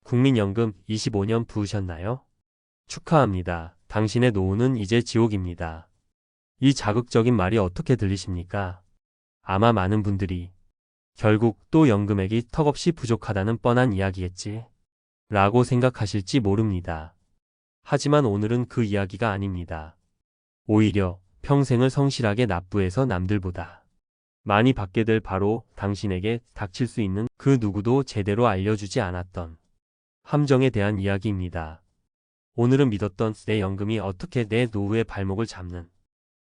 국민연금 25년 부으셨나요? 축하합니다. 당신의 노후는 이제 지옥입니다. 이 자극적인 말이 어떻게 들리십니까? 아마 많은 분들이 결국 또 연금액이 턱없이 부족하다는 뻔한 이야기겠지? 라고 생각하실지 모릅니다. 하지만 오늘은 그 이야기가 아닙니다. 오히려 평생을 성실하게 납부해서 남들보다 많이 받게 될 바로 당신에게 닥칠 수 있는 그 누구도 제대로 알려주지 않았던 함정에 대한 이야기입니다. 오늘은 믿었던 내 연금이 어떻게 내 노후의 발목을 잡는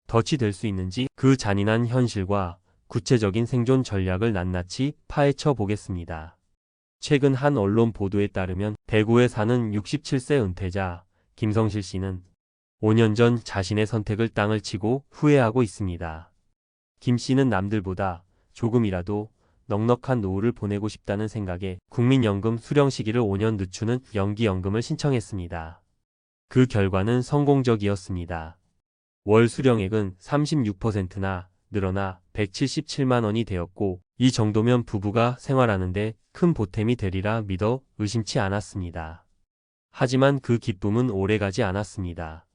덫이 될 수 있는지 그 잔인한 현실과 구체적인 생존 전략을 낱낱이 파헤쳐 보겠습니다. 최근 한 언론 보도에 따르면 대구에 사는 67세 은퇴자 김성실 씨는 5년 전 자신의 선택을 땅을 치고 후회하고 있습니다. 김 씨는 남들보다 조금이라도 넉넉한 노후를 보내고 싶다는 생각에 국민연금 수령 시기를 5년 늦추는 연기연금을 신청했습니다. 그 결과는 성공적이었습니다. 월 수령액은 36%나 늘어나 177만 원이 되었고 이 정도면 부부가 생활하는데 큰 보탬이 되리라 믿어 의심치 않았습니다. 하지만 그 기쁨은 오래가지 않았습니다.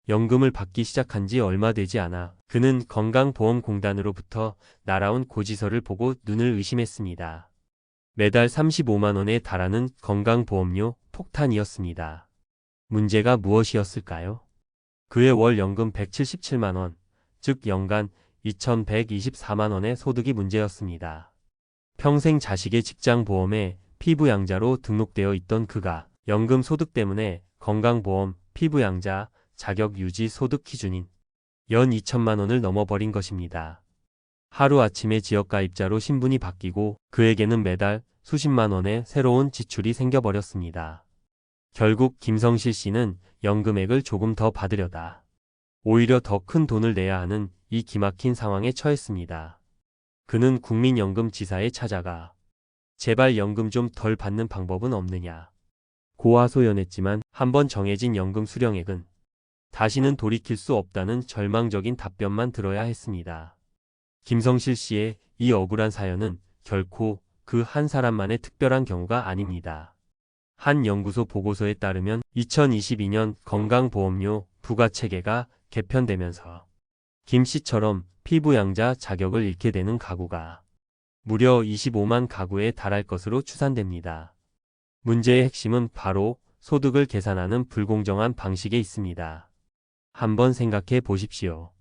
연금을 받기 시작한 지 얼마 되지 않아 그는 건강보험공단으로부터 날아온 고지서를 보고 눈을 의심했습니다. 매달 35만 원에 달하는 건강보험료 폭탄이었습니다. 문제가 무엇이었을까요? 그의 월 연금 177만 원, 즉 연간 2,124만 원의 소득이 문제였습니다. 평생 자식의 직장보험에 피부양자로 등록되어 있던 그가 연금 소득 때문에 건강보험, 피부양자, 자격 유지 소득 기준인 연 2천만 원을 넘어버린 것입니다. 하루아침에 지역가입자로 신분이 바뀌고 그에게는 매달 수십만 원의 새로운 지출이 생겨버렸습니다. 결국 김성실 씨는 연금액을 조금 더 받으려다 오히려 더 큰 돈을 내야 하는 이 기막힌 상황에 처했습니다. 그는 국민연금지사에 찾아가 제발 연금 좀 덜 받는 방법은 없느냐 고하소연했지만 한번 정해진 연금 수령액은 다시는 돌이킬 수 없다는 절망적인 답변만 들어야 했습니다. 김성실 씨의 이 억울한 사연은 결코 그 한 사람만의 특별한 경우가 아닙니다. 한 연구소 보고서에 따르면 2022년 건강보험료 부과체계가 개편되면서 김 씨처럼 피부양자 자격을 잃게 되는 가구가 무려 25만 가구에 달할 것으로 추산됩니다. 문제의 핵심은 바로 소득을 계산하는 불공정한 방식에 있습니다. 한번 생각해 보십시오.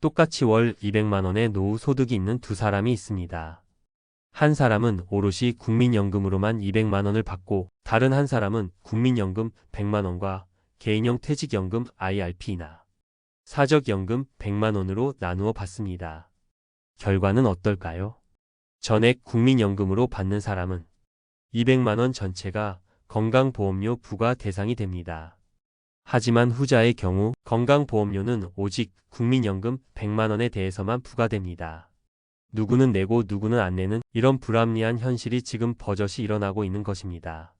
똑같이 월 200만 원의 노후 소득이 있는 두 사람이 있습니다. 한 사람은 오롯이 국민연금으로만 200만 원을 받고 다른 한 사람은 국민연금 100만 원과 개인형 퇴직연금 IRP나 사적연금 100만 원으로 나누어 받습니다. 결과는 어떨까요? 전액 국민연금으로 받는 사람은 200만 원 전체가 건강보험료 부과 대상이 됩니다. 하지만 후자의 경우 건강보험료는 오직 국민연금 100만 원에 대해서만 부과됩니다. 누구는 내고 누구는 안 내는 이런 불합리한 현실이 지금 버젓이 일어나고 있는 것입니다.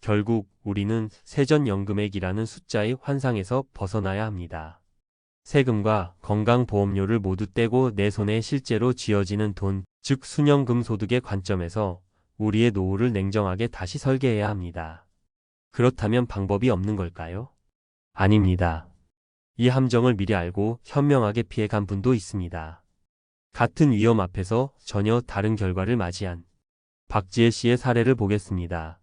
결국 우리는 세전연금액이라는 숫자의 환상에서 벗어나야 합니다. 세금과 건강보험료를 모두 떼고 내 손에 실제로 쥐어지는 돈, 즉 순연금 소득의 관점에서 우리의 노후를 냉정하게 다시 설계해야 합니다. 그렇다면 방법이 없는 걸까요? 아닙니다. 이 함정을 미리 알고 현명하게 피해간 분도 있습니다. 같은 위험 앞에서 전혀 다른 결과를 맞이한 박지혜 씨의 사례를 보겠습니다.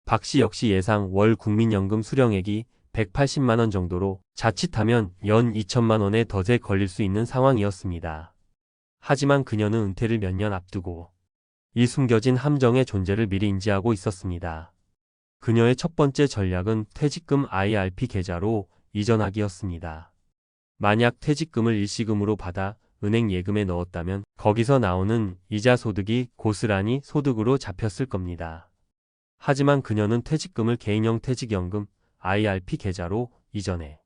박 씨 역시 예상 월 국민연금 수령액이 180만 원 정도로 자칫하면 연 2천만 원의 덫에 걸릴 수 있는 상황이었습니다. 하지만 그녀는 은퇴를 몇 년 앞두고 이 숨겨진 함정의 존재를 미리 인지하고 있었습니다. 그녀의 첫 번째 전략은 퇴직금 IRP 계좌로 이전하기였습니다. 만약 퇴직금을 일시금으로 받아 은행 예금에 넣었다면 거기서 나오는 이자 소득이 고스란히 소득으로 잡혔을 겁니다. 하지만 그녀는 퇴직금을 개인형 퇴직연금 IRP 계좌로 이전해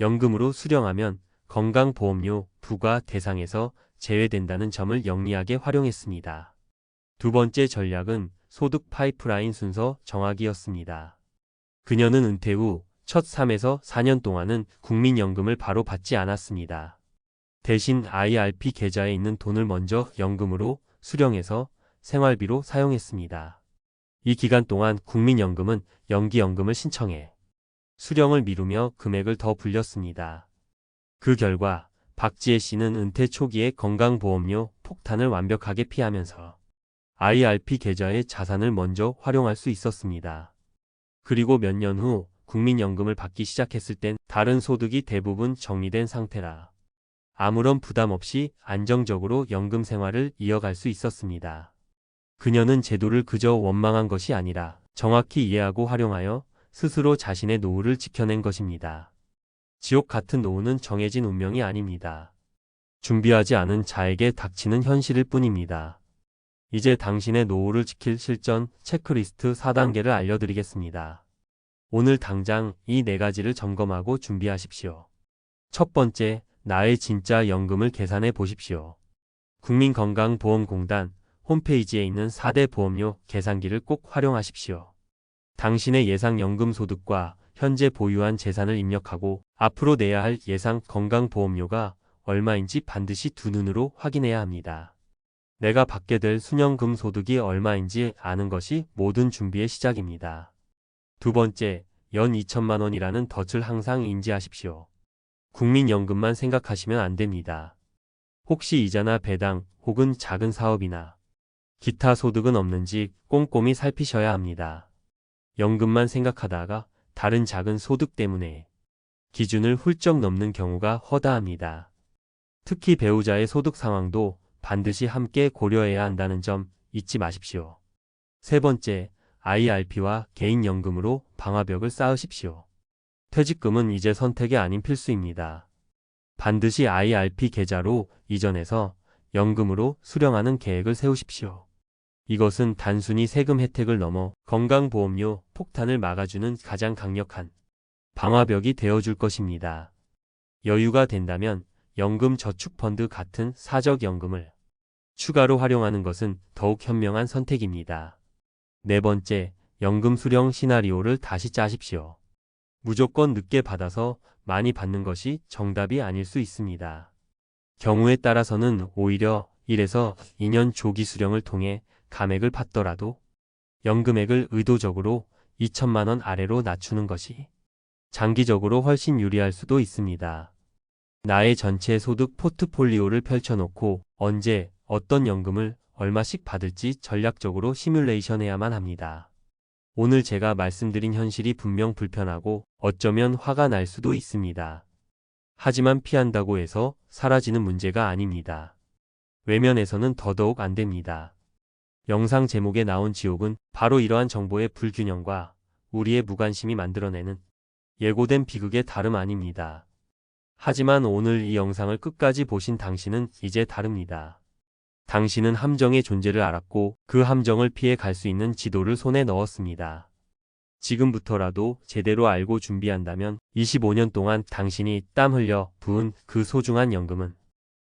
연금으로 수령하면 건강보험료 부과 대상에서 제외된다는 점을 영리하게 활용했습니다. 두 번째 전략은 소득 파이프라인 순서 정하기였습니다. 그녀는 은퇴 후 첫 3에서 4년 동안은 국민연금을 바로 받지 않았습니다. 대신 IRP 계좌에 있는 돈을 먼저 연금으로 수령해서 생활비로 사용했습니다. 이 기간 동안 국민연금은 연기연금을 신청해 수령을 미루며 금액을 더 불렸습니다. 그 결과 박지혜 씨는 은퇴 초기에 건강보험료 폭탄을 완벽하게 피하면서 IRP 계좌의 자산을 먼저 활용할 수 있었습니다. 그리고 몇 년 후 국민연금을 받기 시작했을 땐 다른 소득이 대부분 정리된 상태라 아무런 부담 없이 안정적으로 연금 생활을 이어갈 수 있었습니다. 그녀는 제도를 그저 원망한 것이 아니라 정확히 이해하고 활용하여 스스로 자신의 노후를 지켜낸 것입니다. 지옥 같은 노후는 정해진 운명이 아닙니다. 준비하지 않은 자에게 닥치는 현실일 뿐입니다. 이제 당신의 노후를 지킬 실전 체크리스트 4단계를 알려드리겠습니다. 오늘 당장 이 4가지를 점검하고 준비하십시오. 첫 번째, 나의 진짜 연금을 계산해 보십시오. 국민건강보험공단 홈페이지에 있는 4대 보험료 계산기를 꼭 활용하십시오. 당신의 예상 연금 소득과 현재 보유한 재산을 입력하고 앞으로 내야 할 예상 건강보험료가 얼마인지 반드시 두 눈으로 확인해야 합니다. 내가 받게 될 수령금 소득이 얼마인지 아는 것이 모든 준비의 시작입니다. 두 번째, 연 2천만 원이라는 덫을 항상 인지하십시오. 국민연금만 생각하시면 안 됩니다. 혹시 이자나 배당 혹은 작은 사업이나 기타 소득은 없는지 꼼꼼히 살피셔야 합니다. 연금만 생각하다가 다른 작은 소득 때문에 기준을 훌쩍 넘는 경우가 허다합니다. 특히 배우자의 소득 상황도 반드시 함께 고려해야 한다는 점 잊지 마십시오. 세 번째, IRP와 개인연금으로 방화벽을 쌓으십시오. 퇴직금은 이제 선택이 아닌 필수입니다. 반드시 IRP 계좌로 이전해서 연금으로 수령하는 계획을 세우십시오. 이것은 단순히 세금 혜택을 넘어 건강보험료 폭탄을 막아주는 가장 강력한 방화벽이 되어줄 것입니다. 여유가 된다면 연금저축펀드 같은 사적연금을 추가로 활용하는 것은 더욱 현명한 선택입니다. 네 번째, 연금 수령 시나리오를 다시 짜십시오. 무조건 늦게 받아서 많이 받는 것이 정답이 아닐 수 있습니다. 경우에 따라서는 오히려 1에서 2년 조기 수령을 통해 감액을 받더라도 연금액을 의도적으로 2천만 원 아래로 낮추는 것이 장기적으로 훨씬 유리할 수도 있습니다. 나의 전체 소득 포트폴리오를 펼쳐놓고 언제 어떤 연금을 얼마씩 받을지 전략적으로 시뮬레이션해야만 합니다. 오늘 제가 말씀드린 현실이 분명 불편하고 어쩌면 화가 날 수도 있습니다. 하지만 피한다고 해서 사라지는 문제가 아닙니다. 외면에서는 더더욱 안 됩니다. 영상 제목에 나온 지옥은 바로 이러한 정보의 불균형과 우리의 무관심이 만들어내는 예고된 비극의 다름 아닙니다. 하지만 오늘 이 영상을 끝까지 보신 당신은 이제 다릅니다. 당신은 함정의 존재를 알았고 그 함정을 피해 갈 수 있는 지도를 손에 넣었습니다. 지금부터라도 제대로 알고 준비한다면 25년 동안 당신이 땀 흘려 부은 그 소중한 연금은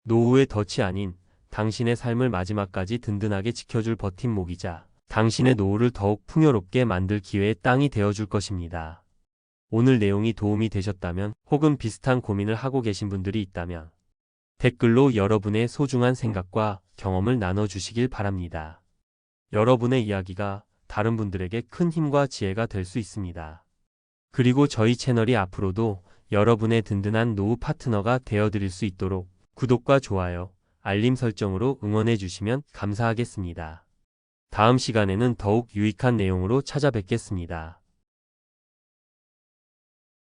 노후의 덫이 아닌 당신의 삶을 마지막까지 든든하게 지켜줄 버팀목이자 당신의 노후를 더욱 풍요롭게 만들 기회의 땅이 되어줄 것입니다. 오늘 내용이 도움이 되셨다면 혹은 비슷한 고민을 하고 계신 분들이 있다면 댓글로 여러분의 소중한 생각과 경험을 나눠주시길 바랍니다. 여러분의 이야기가 다른 분들에게 큰 힘과 지혜가 될 수 있습니다. 그리고 저희 채널이 앞으로도 여러분의 든든한 노후 파트너가 되어드릴 수 있도록 구독과 좋아요, 알림 설정으로 응원해 주시면 감사하겠습니다. 다음 시간에는 더욱 유익한 내용으로 찾아뵙겠습니다.